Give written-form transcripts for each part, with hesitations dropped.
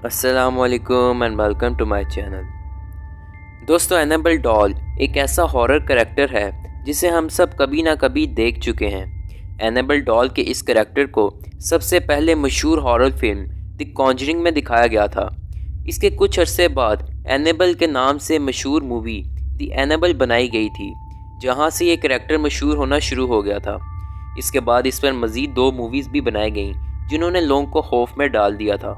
السلام علیکم and welcome to my channel. دوستو، اینیبل ڈال ایک ایسا ہارر کریکٹر ہے جسے ہم سب کبھی نہ کبھی دیکھ چکے ہیں۔ اینیبل ڈال کے اس کریکٹر کو سب سے پہلے مشہور ہارر فلم دی کانجرنگ میں دکھایا گیا تھا۔ اس کے کچھ عرصے بعد اینیبل کے نام سے مشہور مووی دی اینیبل بنائی گئی تھی، جہاں سے یہ کریکٹر مشہور ہونا شروع ہو گیا تھا۔ اس کے بعد اس پر مزید 2 موویز بھی بنائی گئیں جنہوں نے لوگوں کو خوف میں ڈال دیا تھا۔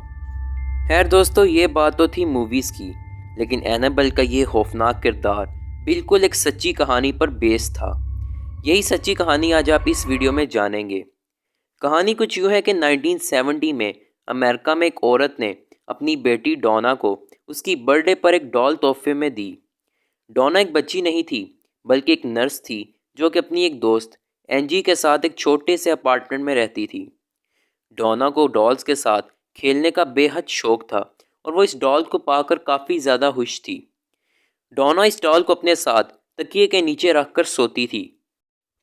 خیر دوستو، یہ بات تو تھی موویز کی، لیکن اینیبل کا یہ خوفناک کردار بالکل ایک سچی کہانی پر بیس تھا۔ یہی سچی کہانی آج آپ اس ویڈیو میں جانیں گے۔ کہانی کچھ یوں ہے کہ 1970 میں امریکہ میں ایک عورت نے اپنی بیٹی ڈونا کو اس کی برتھ ڈے پر ایک ڈال تحفے میں دی۔ ڈونا ایک بچی نہیں تھی، بلکہ ایک نرس تھی جو کہ اپنی ایک دوست اینجی کے ساتھ ایک چھوٹے سے اپارٹمنٹ میں رہتی تھی۔ ڈونا کو ڈالز کے ساتھ کھیلنے کا بے حد شوق تھا اور وہ اس ڈال کو پا کر کافی زیادہ خوش تھی۔ ڈونا اس ڈال کو اپنے ساتھ تکیے کے نیچے رکھ کر سوتی تھی۔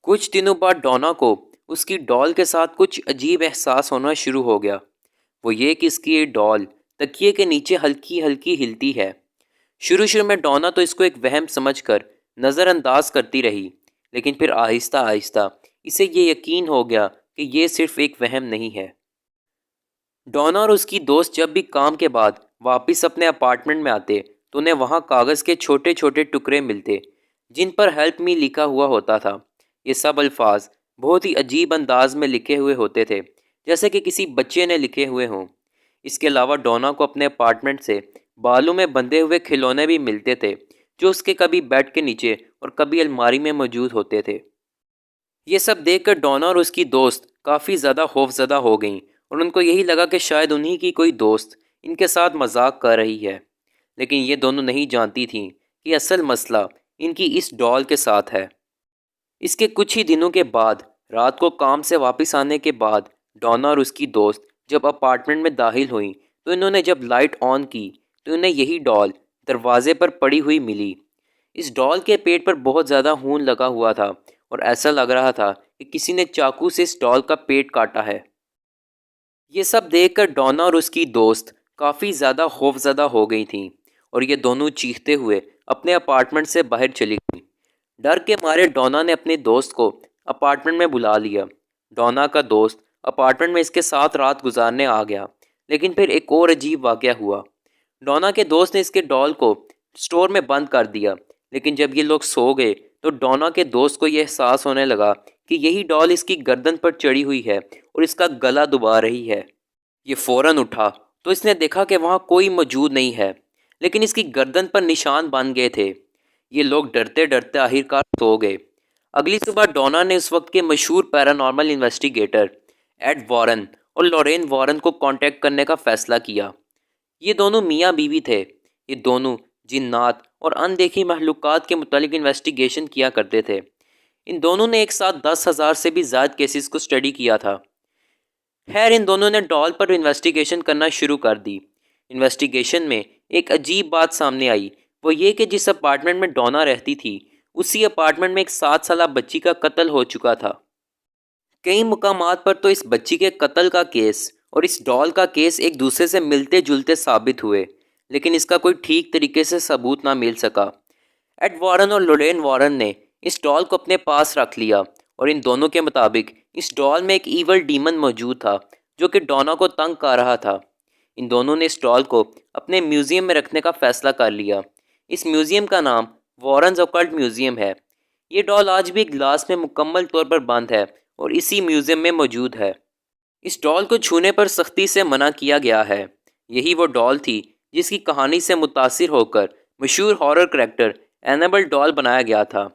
کچھ دنوں بعد ڈونا کو اس کی ڈال کے ساتھ کچھ عجیب احساس ہونا شروع ہو گیا۔ وہ یہ کہ اس کی یہ ڈال تکیے کے نیچے ہلکی ہلکی ہلتی ہے۔ شروع میں ڈونا تو اس کو ایک وہم سمجھ کر نظر انداز کرتی رہی، لیکن پھر آہستہ آہستہ اسے یہ یقین ہو گیا کہ یہ صرف ایک وہم نہیں ہے۔ ڈونا اور اس کی دوست جب بھی کام کے بعد واپس اپنے اپارٹمنٹ میں آتے تو انہیں وہاں کاغذ کے چھوٹے چھوٹے ٹکڑے ملتے جن پر ہیلپ می لکھا ہوا ہوتا تھا۔ یہ سب الفاظ بہت ہی عجیب انداز میں لکھے ہوئے ہوتے تھے، جیسے کہ کسی بچے نے لکھے ہوئے ہوں۔ اس کے علاوہ ڈونا کو اپنے اپارٹمنٹ سے بالوں میں بندھے ہوئے کھلونے بھی ملتے تھے جو اس کے کبھی بیڈ کے نیچے اور کبھی الماری میں موجود ہوتے تھے۔ یہ سب دیکھ کر ڈونا اور اس کی دوست کافی زیادہ خوفزدہ ہو گئیں اور ان کو یہی لگا کہ شاید انہی کی کوئی دوست ان کے ساتھ مذاق کر رہی ہے، لیکن یہ دونوں نہیں جانتی تھیں کہ اصل مسئلہ ان کی اس ڈال کے ساتھ ہے۔ اس کے کچھ ہی دنوں کے بعد رات کو کام سے واپس آنے کے بعد ڈونا اور اس کی دوست جب اپارٹمنٹ میں داخل ہوئیں تو انہوں نے جب لائٹ آن کی تو انہیں یہی ڈال دروازے پر پڑی ہوئی ملی۔ اس ڈال کے پیٹ پر بہت زیادہ خون لگا ہوا تھا اور ایسا لگ رہا تھا کہ کسی نے چاقو سے اس ڈال کا پیٹ کاٹا ہے۔ یہ سب دیکھ کر ڈونا اور اس کی دوست کافی زیادہ خوفزدہ ہو گئی تھیں اور یہ دونوں چیختے ہوئے اپنے اپارٹمنٹ سے باہر چلی گئیں۔ ڈر کے مارے ڈونا نے اپنے دوست کو اپارٹمنٹ میں بلا لیا۔ ڈونا کا دوست اپارٹمنٹ میں اس کے ساتھ رات گزارنے آ گیا، لیکن پھر ایک اور عجیب واقعہ ہوا۔ ڈونا کے دوست نے اس کے ڈال کو اسٹور میں بند کر دیا، لیکن جب یہ لوگ سو گئے تو ڈونا کے دوست کو یہ احساس ہونے لگا کہ یہی ڈال اس کی گردن پر چڑھی ہوئی ہے اور اس کا گلا دبا رہی ہے۔ یہ فوراً اٹھا تو اس نے دیکھا کہ وہاں کوئی موجود نہیں ہے، لیکن اس کی گردن پر نشان بن گئے تھے۔ یہ لوگ ڈرتے ڈرتے آخرکار سو گئے۔ اگلی صبح ڈونا نے اس وقت کے مشہور پیرانارمل انویسٹیگیٹر ایڈ وارن اور لورین وارن کو کانٹیکٹ کرنے کا فیصلہ کیا۔ یہ دونوں میاں بیوی تھے۔ یہ دونوں جنات اور اندیکھی مخلوقات کے متعلق انویسٹیگیشن کیا کرتے تھے۔ ان دونوں نے ایک ساتھ 10,000 سے بھی زائد کیسز کو اسٹڈی کیا تھا۔ خیر، ان دونوں نے ڈال پر انویسٹیگیشن کرنا شروع کر دی۔ انویسٹیگیشن میں ایک عجیب بات سامنے آئی، وہ یہ کہ جس اپارٹمنٹ میں ڈونا رہتی تھی اسی اپارٹمنٹ میں ایک 7 سالہ بچی کا قتل ہو چکا تھا۔ کئی مقامات پر تو اس بچی کے قتل کا کیس اور اس ڈال کا کیس ایک دوسرے سے ملتے جلتے ثابت ہوئے، لیکن اس کا کوئی ٹھیک طریقے سے ثبوت نہ مل سکا۔ ایڈ وارن اور لورین وارن نے اس ڈال کو اپنے پاس رکھ لیا اور ان دونوں کے مطابق اس ڈال میں ایک ایول ڈیمن موجود تھا جو کہ ڈونا کو تنگ کر رہا تھا۔ ان دونوں نے اس ڈال کو اپنے میوزیم میں رکھنے کا فیصلہ کر لیا۔ اس میوزیم کا نام وارنز اوکلٹ میوزیم ہے۔ یہ ڈال آج بھی گلاس میں مکمل طور پر بند ہے اور اسی میوزیم میں موجود ہے۔ اس ڈال کو چھونے پر سختی سے منع کیا گیا ہے۔ یہی وہ ڈال تھی جس کی کہانی سے متاثر ہو کر مشہور ہارر کریکٹر اینیبل ڈال بنایا گیا تھا۔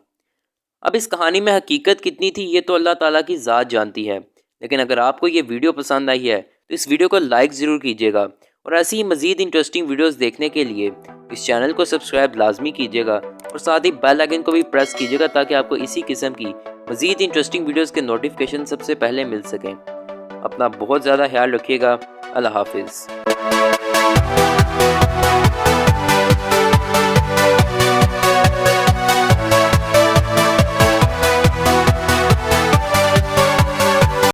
اب اس کہانی میں حقیقت کتنی تھی یہ تو اللہ تعالیٰ کی ذات جانتی ہے، لیکن اگر آپ کو یہ ویڈیو پسند آئی ہے تو اس ویڈیو کو لائک ضرور کیجیے گا اور ایسی ہی مزید انٹرسٹنگ ویڈیوز دیکھنے کے لیے اس چینل کو سبسکرائب لازمی کیجیے گا اور ساتھ ہی بیل آئیکن کو بھی پریس کیجیے گا تاکہ آپ کو اسی قسم کی مزید انٹرسٹنگ ویڈیوز کے نوٹیفیکیشن سب سے پہلے مل سکیں۔ اپنا بہت زیادہ خیال رکھیے گا۔ اللہ حافظ۔